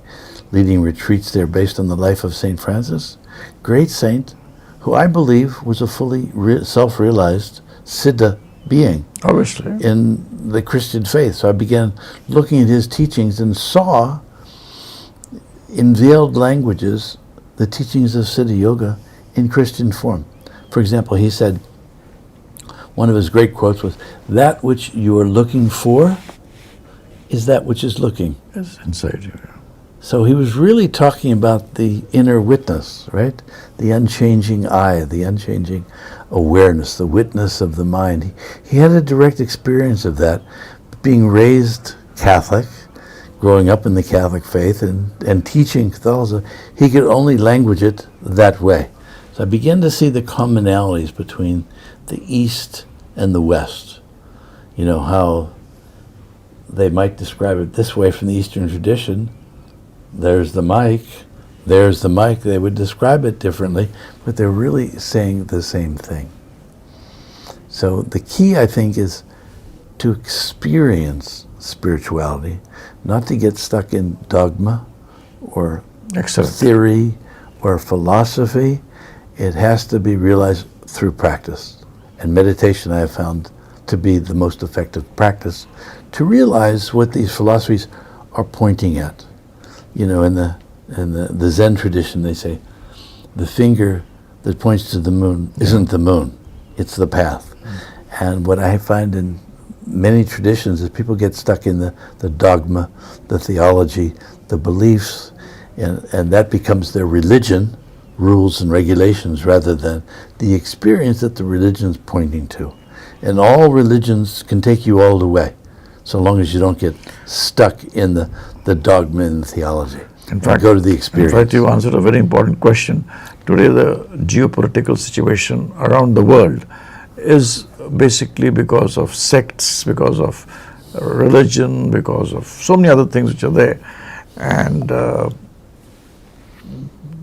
leading retreats there based on the life of St. Francis, great saint, who I believe was a fully self-realized Siddha being. Obviously. In the Christian faith. So I began looking at his teachings and saw in veiled languages the teachings of Siddha Yoga in Christian form. For example, he said, one of his great quotes was, "That which you are looking for is that which is looking." It's inside you. So he was really talking about the inner witness, right? The unchanging eye, the unchanging awareness, the witness of the mind. He had a direct experience of that, being raised Catholic, growing up in the Catholic faith and teaching Catholicism. He could only language it that way. So I began to see the commonalities between the East and the West. You know, how they might describe it this way from the Eastern tradition. There's the mic, there's the mic. They would describe it differently, but they're really saying the same thing. So the key, I think, is to experience spirituality, not to get stuck in dogma or Excellent. theory or philosophy. It has to be realized through practice. And meditation I have found to be the most effective practice to realize what these philosophies are pointing at. You know, in the Zen tradition, they say, the finger that points to the moon isn't the moon, it's the path. And what I find in many traditions is people get stuck in the dogma, the theology, the beliefs, and that becomes their religion, rules and regulations, rather than the experience that the religion's pointing to. And all religions can take you all the way, so long as you don't get stuck in the dogma and the theology. In fact, go to the experience. In fact, you answered a very important question. Today, the geopolitical situation around the world is basically because of sects, because of religion, because of so many other things which are there. And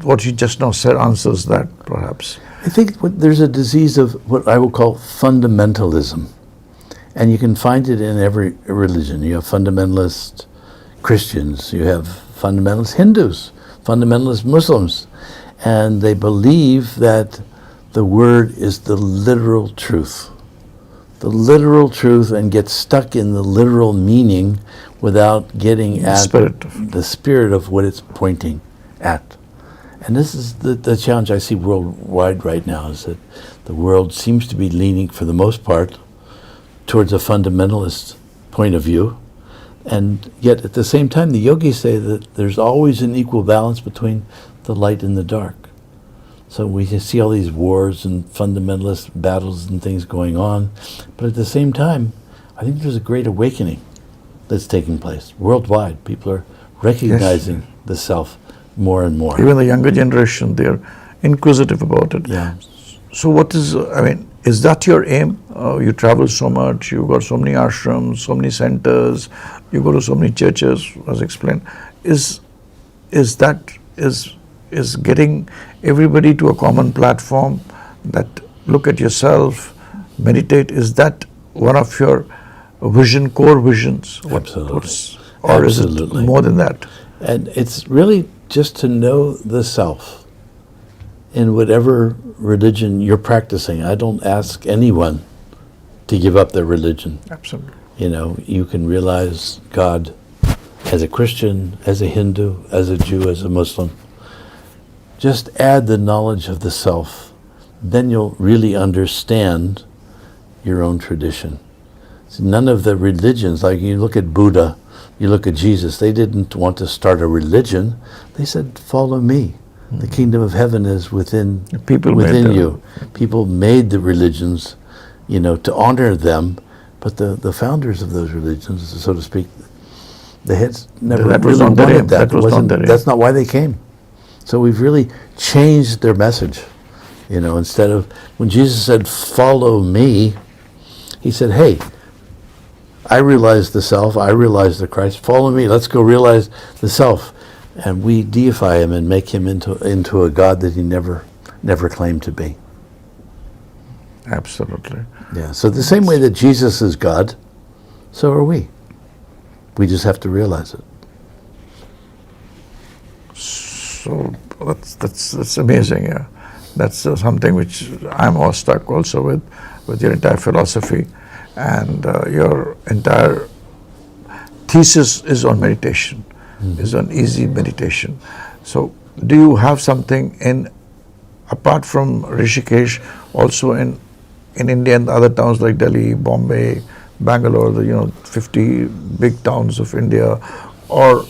what you just now said answers that, perhaps. I think there's a disease of what I will call fundamentalism. And you can find it in every religion. You have fundamentalist Christians, you have fundamentalist Hindus, fundamentalist Muslims, and they believe that the word is the literal truth. The literal truth, and get stuck in the literal meaning without getting at the spirit of what it's pointing at. And this is the challenge I see worldwide right now, is that the world seems to be leaning, for the most part, towards a fundamentalist point of view. And yet at the same time, the yogis say that there's always an equal balance between the light and the dark. So we see all these wars and fundamentalist battles and things going on. But at the same time, I think there's a great awakening that's taking place worldwide. People are recognizing the self more and more. Even the younger generation, they're inquisitive about it. Yeah. So what is, I mean, is that your aim? You travel so much, you got so many ashrams, so many centers, you go to so many churches, as explained. Is getting everybody to a common platform, that look at yourself, meditate, is that one of your core visions? Absolutely. Or is it more than that? And it's really just to know the self in whatever religion you're practicing. I don't ask anyone to give up their religion. Absolutely. You know, you can realize God as a Christian, as a Hindu, as a Jew, as a Muslim. Just add the knowledge of the self. Then you'll really understand your own tradition. So none of the religions, like you look at Buddha, you look at Jesus, they didn't want to start a religion. They said, follow me. The kingdom of heaven is within you. People made the religions, you know, to honor them, but the founders of those religions, so to speak, the heads never really wanted that. That's not why they came. So we've really changed their message. You know, instead of, when Jesus said, follow me, he said, hey, I realize the self, I realize the Christ, follow me, let's go realize the self. And we deify him and make him into a God that he never claimed to be. Absolutely. Yeah, so the same way that Jesus is God, so are we. We just have to realize it. So that's amazing. Yeah, that's something which I'm awestruck also with your entire philosophy, and your entire thesis is on meditation, is on easy meditation. So, do you have something apart from Rishikesh, also in India and other towns like Delhi, Bombay, Bangalore, the 50 big towns of India, or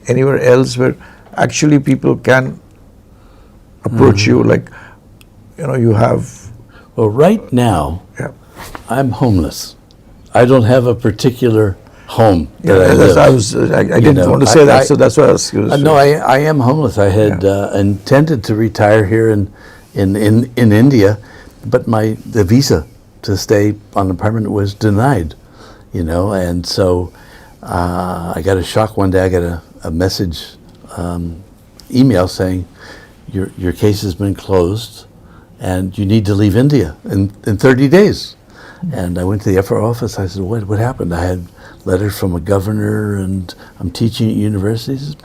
anywhere else where actually people can approach you, like you have? Well, right now, Yeah. I'm homeless. I don't have a particular home that I that's- live. I didn't want to say that, so that's why I was curious. No, I am homeless. I had intended to retire here in India, but the visa to stay on the permanent was denied, and so I got a shock one day. I got a message, email saying, your case has been closed and you need to leave India in 30 days. And I went to the FR office. I said, what happened? I had letters from a governor and I'm teaching at universities.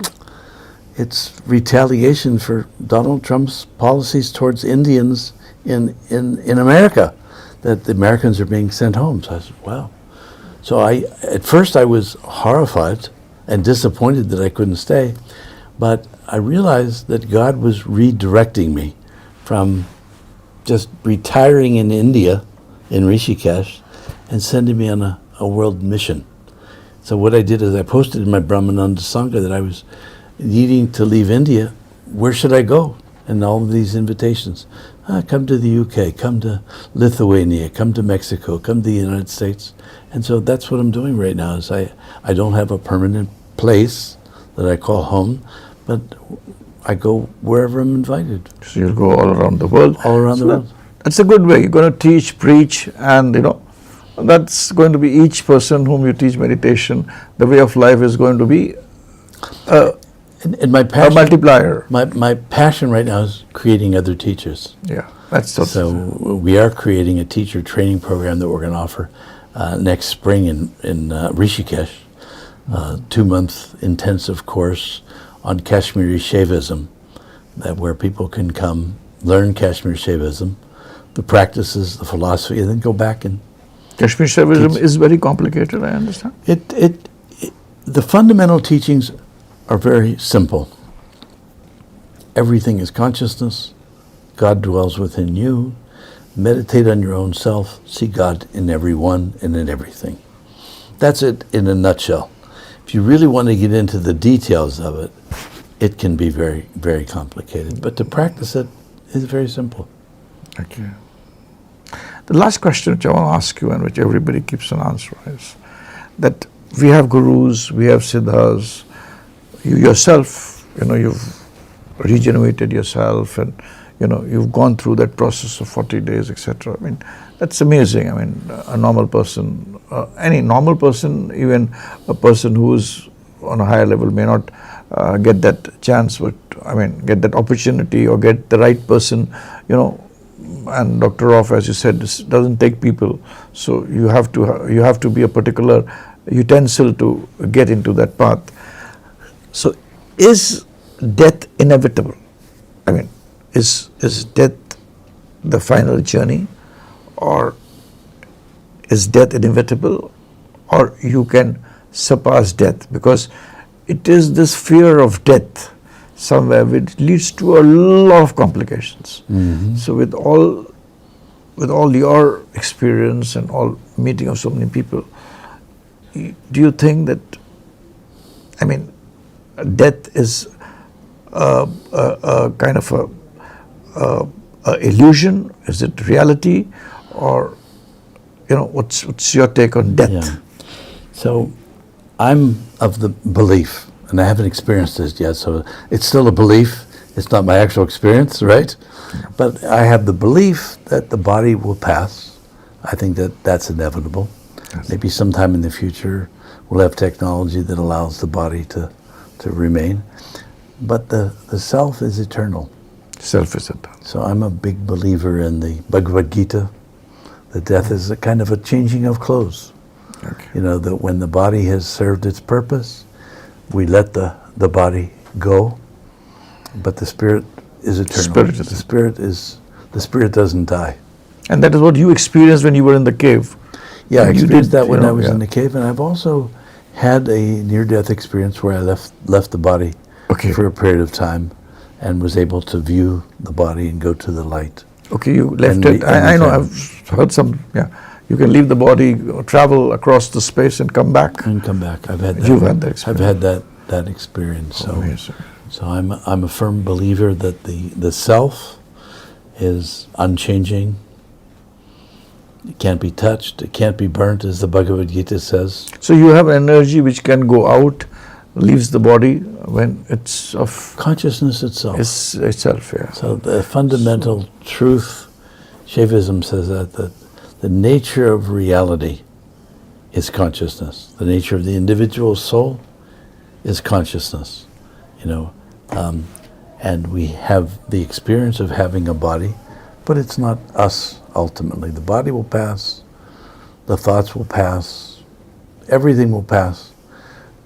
It's retaliation for Donald Trump's policies towards Indians in America, that the Americans are being sent home. So I said, wow. So at first I was horrified and disappointed that I couldn't stay, but I realized that God was redirecting me from just retiring in India, in Rishikesh, and sending me on a world mission. So what I did is I posted in my Brahmananda Sangha that I was needing to leave India. Where should I go? And all of these invitations. Come to the UK, come to Lithuania, come to Mexico, come to the United States. And so that's what I'm doing right now, is I don't have a permanent place that I call home, but I go wherever I'm invited. So you'll go all around the world. All around the world. That's a good way. You're going to teach, preach, and that's going to be each person whom you teach meditation. The way of life is going to be and my passion, a multiplier. My passion right now is creating other teachers. Yeah, that's So we are creating a teacher training program that we're going to offer next spring in Rishikesh, 2-month intensive course on Kashmiri Shaivism, where people can come learn Kashmiri Shaivism, the practices, the philosophy, and then go back and Kashmir Shaivism is very complicated, I understand. The fundamental teachings are very simple. Everything is consciousness. God dwells within you. Meditate on your own self. See God in everyone and in everything. That's it in a nutshell. If you really want to get into the details of it, it can be very, very complicated. But to practice it is very simple. Okay. The last question which I want to ask you, and which everybody keeps on answering, is that we have gurus, we have siddhas, you yourself, you've regenerated yourself, and you've gone through that process of 40 days, etc. I mean, that's amazing. I mean, a normal person, any normal person, even a person who's on a higher level may not get that chance, but get that opportunity or get the right person, and Dr. Roff, as you said, this doesn't take people. So you have to be a particular utensil to get into that path. So is death inevitable? Is death the final journey, or is death inevitable, or you can surpass death? Because it is this fear of death somewhere which leads to a lot of complications. Mm-hmm. So with all your experience and all meeting of so many people, do you think that death is a kind of a illusion? Is it reality? Or what's your take on death? Yeah. So I'm of the belief, And I haven't experienced this yet, so it's still a belief. It's not my actual experience, right? But I have the belief that the body will pass. I think that that's inevitable. Yes. Maybe sometime in the future we'll have technology that allows the body to remain. But the self is eternal. Self is eternal. So I'm a big believer in the Bhagavad Gita, that death is a kind of a changing of clothes. Okay. You know, that when the body has served its purpose, we let the body go, but the spirit is eternal. The spirit doesn't die. And that is what you experienced when you were in the cave. Yeah, I And you experienced did, that when you know, I was yeah. in the cave, and I've also had a near-death experience where I left the body Okay. for a period of time and was able to view the body and go to the light. Okay, you left And it. I know, return. I've heard some, yeah. You can leave the body, travel across the space and come back. And come back. I've had that. You've had that experience. I've had that experience. So, Amazing. so I'm a firm believer that the self is unchanging. It can't be touched. It can't be burnt, as the Bhagavad Gita says. So you have energy which can go out, leaves the body when it's of Consciousness itself. itself, yeah. So the fundamental truth, Shaivism says that the nature of reality is consciousness. The nature of the individual soul is consciousness, you know. And we have the experience of having a body, but it's not us ultimately. The body will pass, the thoughts will pass, everything will pass,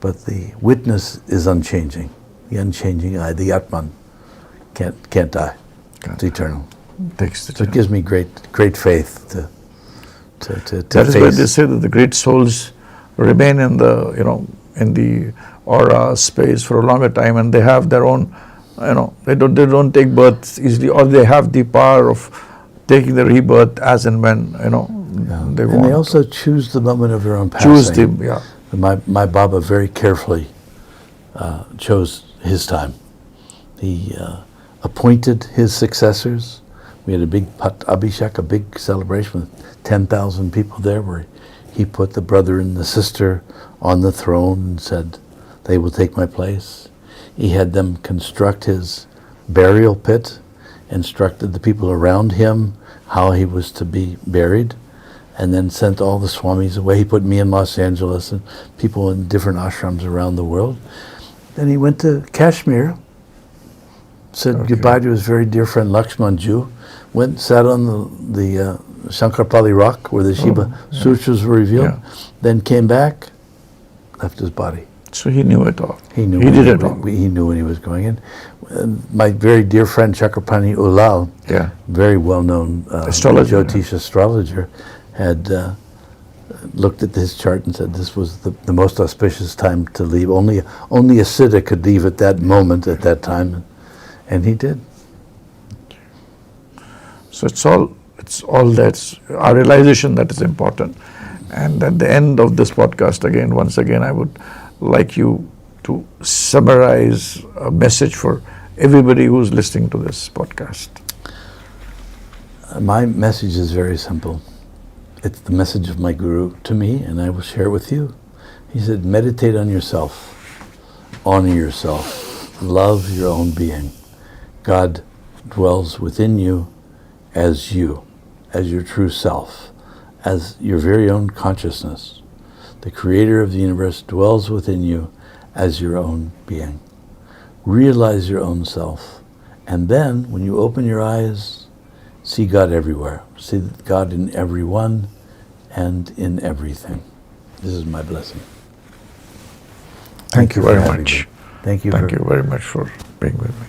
but the witness is unchanging. The unchanging I, the Atman, can't die. It's eternal. Takes the So it time. gives me great faith to That is why they say that the great souls remain in the, you know, in the aura space for a longer time, and they have their own, you know, they don't take birth easily, or they have the power of taking the rebirth as and when, you know, they and want. they also choose the moment of their own passing. choose the, yeah. My Baba very carefully chose his time. He appointed his successors. We had a big Pat Abhishek, a big celebration with 10,000 people there, where he put the brother and the sister on the throne and said, they will take my place. He had them construct his burial pit, instructed the people around him how he was to be buried, and then sent all the swamis away. He put me in Los Angeles and people in different ashrams around the world. Then he went to Kashmir, said goodbye to his very dear friend Lakshman Ju, went, sat on the Shankarpali rock where the Shiva Sutras were revealed, Yeah. then came back, left his body. So he knew it all. He knew. He did it all. He knew when he was going in. My very dear friend Chakrapani Ulal, Yeah. very well-known Astrologer, Jyotish astrologer, had looked at his chart and said this was the most auspicious time to leave. Only a Siddha could leave at that moment, at that time, and he did. So it's all that's our realization that is important. And at the end of this podcast, once again, I would like you to summarize a message for everybody who's listening to this podcast. My message is very simple. It's the message of my guru to me, and I will share it with you. He said, meditate on yourself, honor yourself, love your own being. God dwells within you, as your true self, as your very own consciousness. The creator of the universe dwells within you as your own being. Realize your own self. And then, when you open your eyes, see God everywhere. See God in everyone and in everything. This is my blessing. Thank you very for having much. me. Thank you very much for being with me.